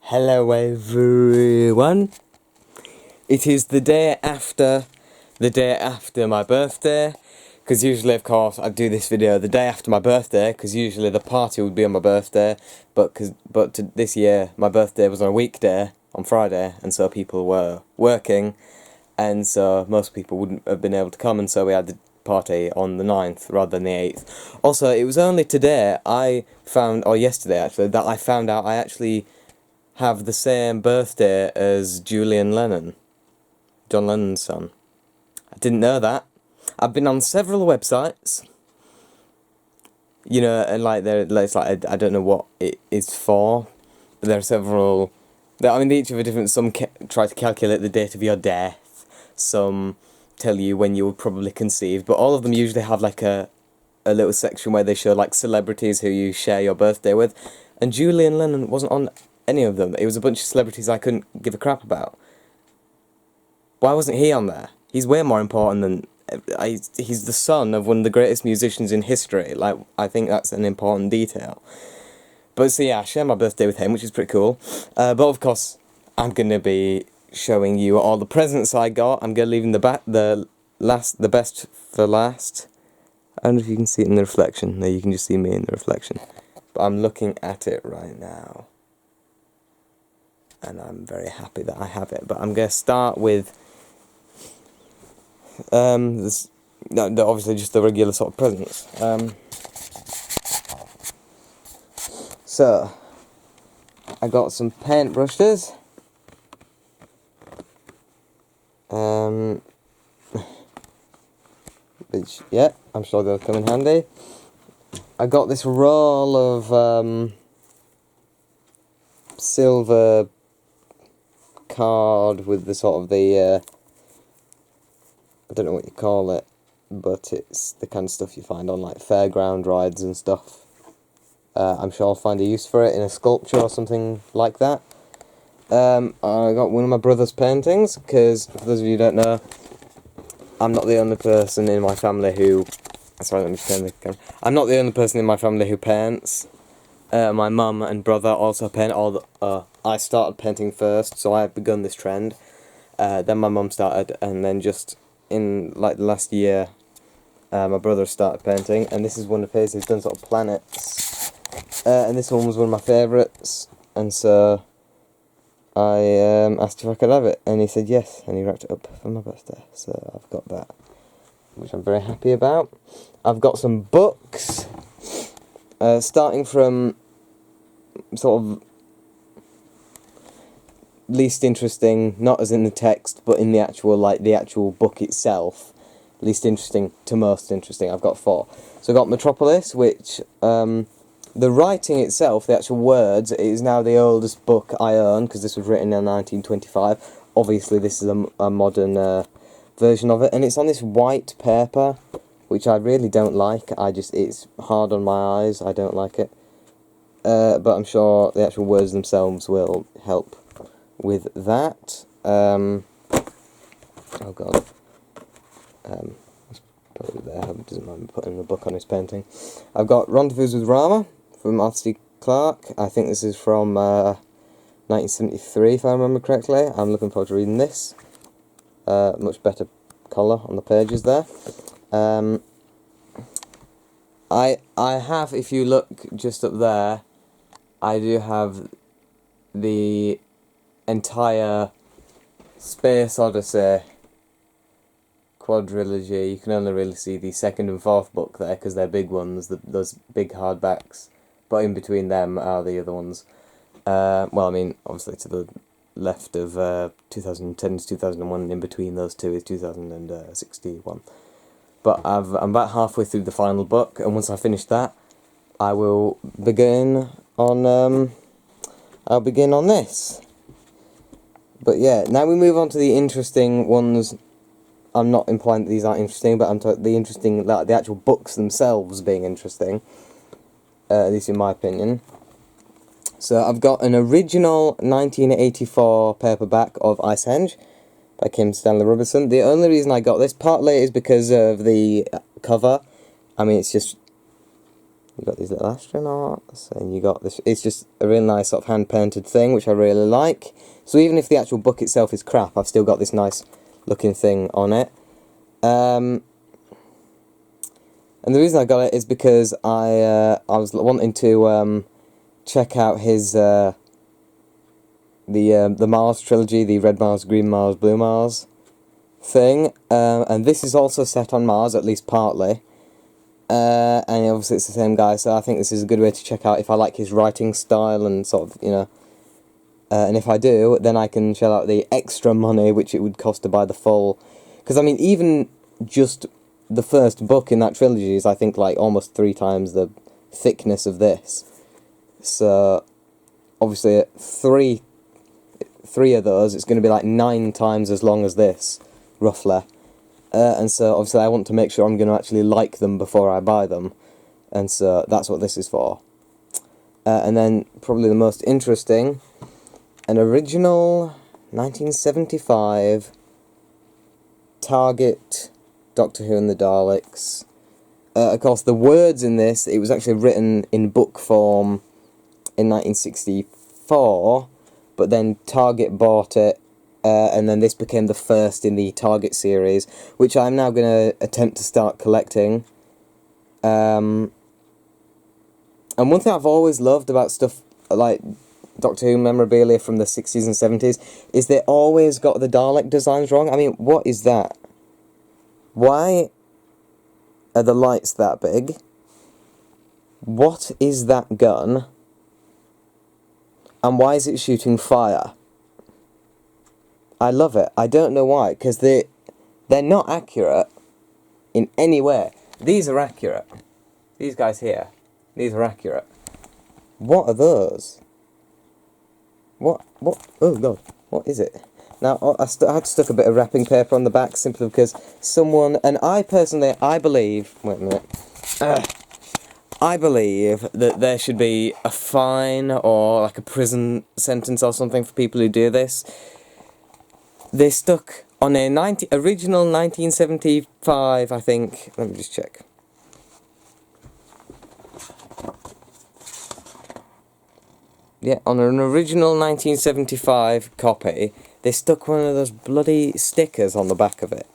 Hello everyone. It is the day after my birthday, because usually of course I do this video the day after my birthday, because usually the party would be on my birthday, but this year my birthday was on a weekday, on Friday, and so people were working, and so most people wouldn't have been able to come, and so we had the party on the 9th rather than the 8th. Also, it was only today or yesterday actually, that I found out I actually have the same birthday as Julian Lennon, John Lennon's son. I didn't know that. I've been on several websites, you know, and like it's like I don't know what it is for, but there are several. I mean, they each have a different. Some try to calculate the date of your death. Some tell you when you were probably conceived, but all of them usually have like a little section where they show like celebrities who you share your birthday with, and Julian Lennon wasn't on any of them. It was a bunch of celebrities I couldn't give a crap about. Why wasn't he on there? He's way more important than... he's the son of one of the greatest musicians in history. Like, I think that's an important detail. But so yeah, I share my birthday with him, which is pretty cool. But of course, I'm going to be showing you all the presents I got. I'm going to leave the best for last. I don't know if you can see it in the reflection. No, you can just see me in the reflection. But I'm looking at it right now, and I'm very happy that I have it. But I'm going to start with obviously just the regular sort of presents. So I got some paint brushes. Which, yeah, I'm sure they'll come in handy. I got this roll of silver card with the sort of I don't know what you call it, but it's the kind of stuff you find on like fairground rides and stuff. I'm sure I'll find a use for it in a sculpture or something like that. I got one of my brother's paintings, because for those of you who don't know, I'm not the only person in my family who... Sorry, let me turn the camera. I'm not the only person in my family who paints. My mum and brother also paint. I started painting first, so I've begun this trend. Then my mum started, and then just in like the last year, my brother started painting, and this is one of his. He's done sort of planets, and this one was one of my favourites, and so I asked if I could have it, and he said yes, and he wrapped it up for my birthday, so I've got that, which I'm very happy about. I've got some books, starting from sort of least interesting, not as in the text, but in the actual book itself. Least interesting to most interesting. I've got 4. So I've got Metropolis, which, the writing itself, the actual words, is now the oldest book I own, because this was written in 1925. Obviously this is a modern version of it, and it's on this white paper, which I really don't like. It's hard on my eyes, I don't like it. But I'm sure the actual words themselves will help with that. Oh god. That's probably there. I hope it doesn't mind me putting the book on his painting. I've got Rendezvous with Rama from Arthur C. Clarke. I think this is from 1973, if I remember correctly. I'm looking forward to reading this. Much better colour on the pages there. I have, if you look just up there, I do have the entire Space Odyssey quadrilogy. You can only really see the 2nd and 4th book there, because they're big ones, those big hardbacks, but in between them are the other ones. Well, I mean, obviously to the left of 2010 to 2001, in between those two is 2061. But I'm about halfway through the final book, and once I finish that, I will begin on I'll begin on this. But yeah, now we move on to the interesting ones. I'm not implying that these aren't interesting, but I'm talking the interesting, like the actual books themselves being interesting, at least in my opinion. So I've got an original 1984 paperback of Ice Henge by Stanley Robertson. The only reason I got this partly is because of the cover. I mean, it's just you got these little astronauts, and you got this. It's just a really nice sort of hand-painted thing, which I really like. So even if the actual book itself is crap, I've still got this nice looking thing on it. And the reason I got it is because I was wanting to check out his the Mars trilogy, the Red Mars, Green Mars, Blue Mars thing, and this is also set on Mars, at least partly. And obviously it's the same guy, so I think this is a good way to check out if I like his writing style and sort of, you know, and if I do, then I can shell out the extra money which it would cost to buy the full, because I mean, even just the first book in that trilogy is, I think, like almost 3 times the thickness of this. So obviously three of those, it's going to be like 9 times as long as this, roughly. And so obviously I want to make sure I'm going to actually like them before I buy them, and so that's what this is for. And then probably the most interesting, an original 1975 Target Doctor Who and the Daleks. Of course the words in this, it was actually written in book form in 1964, but then Target bought it. And then this became the first in the Target series, which I'm now going to attempt to start collecting. And one thing I've always loved about stuff like Doctor Who memorabilia from the 60s and 70s is they always got the Dalek designs wrong. I mean, what is that? Why are the lights that big? What is that gun? And why is it shooting fire? I love it. I don't know why, because they're not accurate in any way. These are accurate. These guys here, these are accurate. What are those? What? Oh God, what is it? Now, I had stuck a bit of wrapping paper on the back simply because someone, and I personally, I believe, wait a minute, I believe that there should be a fine or like a prison sentence or something for people who do this. They stuck on a original 1975, I think. Let me just check. Yeah, on an original 1975 copy, they stuck one of those bloody stickers on the back of it.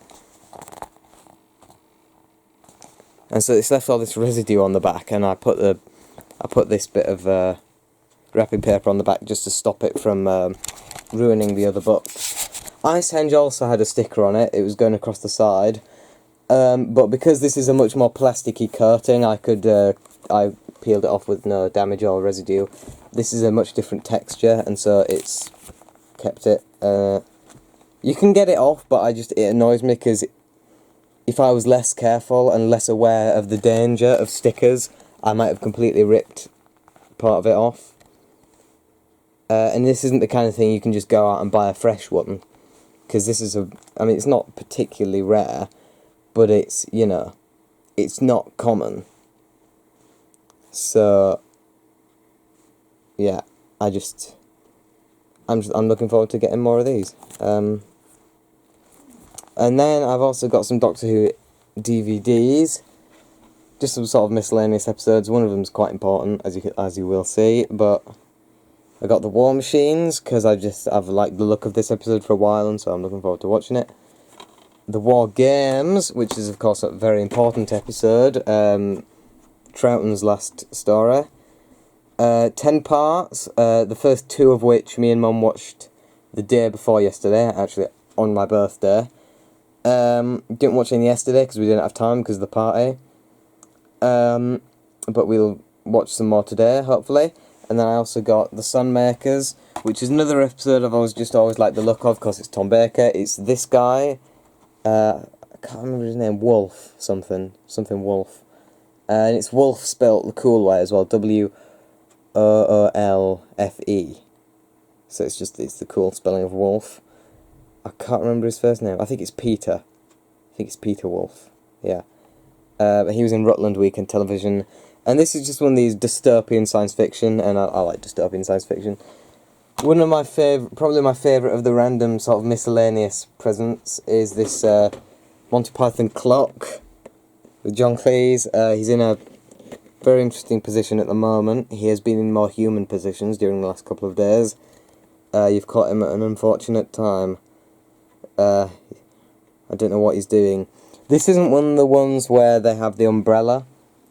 And so it's left all this residue on the back, and I put this bit of wrapping paper on the back just to stop it from ruining the other books. Icehenge also had a sticker on it. It was going across the side, but because this is a much more plasticky coating, I peeled it off with no damage or residue. This is a much different texture, and so it's kept it. You can get it off, but it annoys me because if I was less careful and less aware of the danger of stickers, I might have completely ripped part of it off. And this isn't the kind of thing you can just go out and buy a fresh one. Because this is I mean, it's not particularly rare, but it's, you know, it's not common. So, yeah, I'm looking forward to getting more of these. And then I've also got some Doctor Who DVDs, just some sort of miscellaneous episodes. One of them's quite important, as you will see, but I got the War Machines, because I've liked the look of this episode for a while, and so I'm looking forward to watching it. The War Games, which is of course a very important episode, Troughton's last story. 10 parts, the first 2 of which me and Mum watched the day before yesterday, actually on my birthday. Didn't watch any yesterday because we didn't have time because of the party. But we'll watch some more today, hopefully. And then I also got The Sunmakers, which is another episode I've always liked the look of, because it's Tom Baker. It's this guy, I can't remember his name, Wolf, something Wolf. And it's Wolf spelt the cool way as well, W-O-O-L-F-E. So it's the cool spelling of Wolf. I can't remember his first name, I think it's Peter. I think it's Peter Wolf, yeah. He was in Rutland Weekend Television. And this is just one of these dystopian science fiction, and I like dystopian science fiction. One of my probably my favourite of the random sort of miscellaneous presents is this Monty Python Clarke with John Cleese. He's in a very interesting position at the moment. He has been in more human positions during the last couple of days. You've caught him at an unfortunate time. I don't know what he's doing. This isn't one of the ones where they have the umbrella,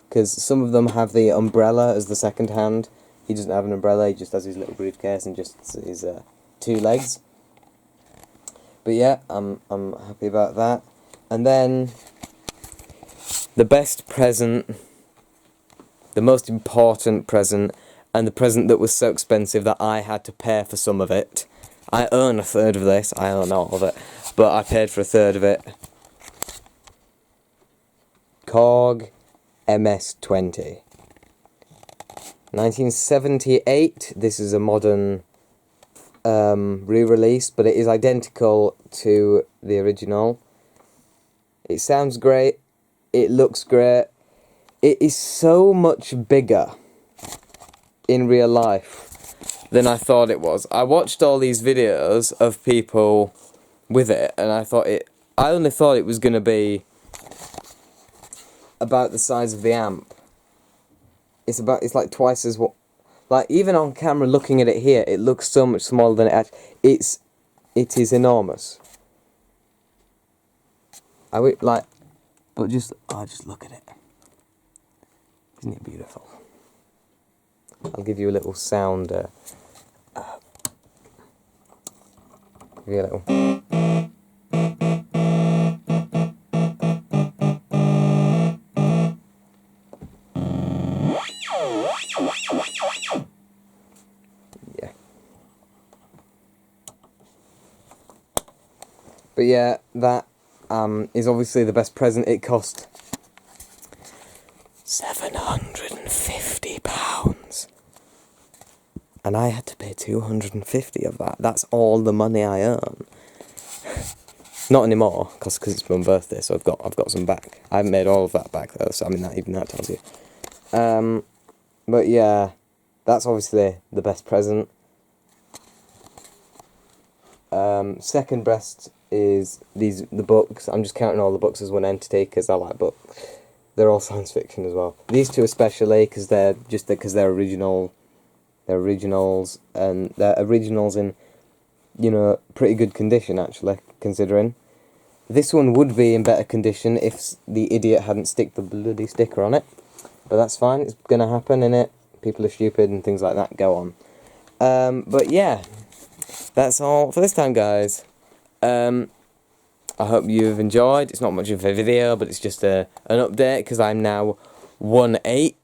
because some of them have the umbrella as the second hand. He doesn't have an umbrella, he just has his little briefcase and just his 2 legs. But yeah, I'm happy about that. And then the best present, the most important present, and the present that was so expensive that I had to pay for some of it. I earn a third of this, I earn all of it, but I paid for a third of it. Clarke MS-20. 1978, this is a modern re-release, but it is identical to the original. It sounds great, it looks great, it is so much bigger in real life than I thought it was. I watched all these videos of people with it, and I only thought it was going to be about the size of the amp. It's like twice as what, like even on camera looking at it here, it looks so much smaller than it actually, it is enormous. But just look at it. Isn't it beautiful? I'll give you a little sound, give you a little. Yeah. But yeah, that is obviously the best present. It cost £750. And I had to pay 250 of that. That's all the money I earn. Not anymore, because it's my birthday, so I've got some back. I haven't made all of that back though, so I mean that tells you. But yeah, that's obviously the best present. Second best is the books. I'm just counting all the books as one entity because I like books. They're all science fiction as well. These two especially because they're original. They're originals, and they're originals in, pretty good condition actually, considering. This one would be in better condition if the idiot hadn't stick the bloody sticker on it. But that's fine, it's gonna happen, innit? People are stupid and things like that go on. But yeah, that's all for this time, guys. I hope you've enjoyed. It's not much of a video, but it's just an update, because I'm now 1/8.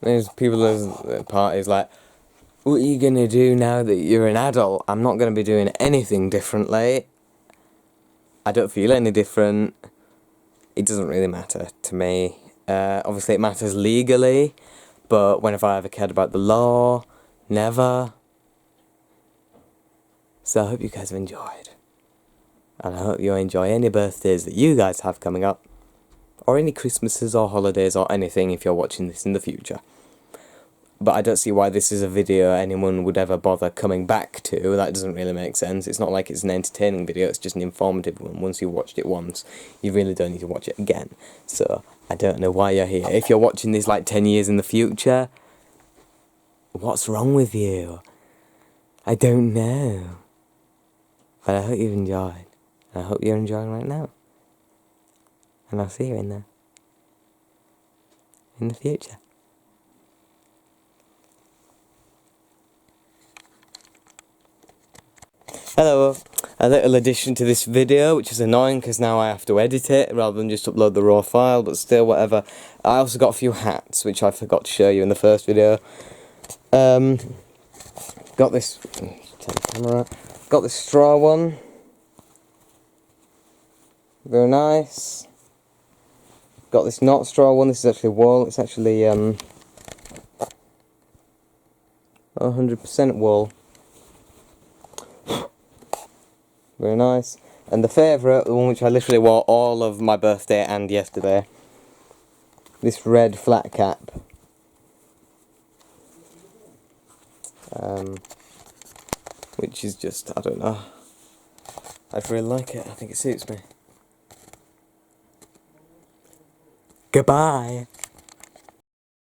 There's people at parties like, what are you gonna do now that you're an adult? I'm not gonna be doing anything differently. I don't feel any different. It doesn't really matter to me. Obviously it matters legally, but when have I ever cared about the law? Never. So I hope you guys have enjoyed. And I hope you enjoy any birthdays that you guys have coming up. Or any Christmases or holidays or anything if you're watching this in the future. But I don't see why this is a video anyone would ever bother coming back to. That doesn't really make sense. It's not like it's an entertaining video, it's just an informative one. Once you've watched it once, you really don't need to watch it again. So, I don't know why you're here. If you're watching this like 10 years in the future, what's wrong with you? I don't know. But I hope you've enjoyed. I hope you're enjoying right now. And I'll see you in the future. Hello, a little addition to this video, which is annoying because now I have to edit it rather than just upload the raw file, but still, whatever. I also got a few hats, which I forgot to show you in the first video. Got this, turn the camera, got this straw one. Very nice. Got this not straw one, this is actually wool, it's actually 100% wool. Very nice. And the favourite, the one which I literally wore all of my birthday and yesterday, this red flat cap. Which is just, I don't know. I really like it, I think it suits me. Goodbye.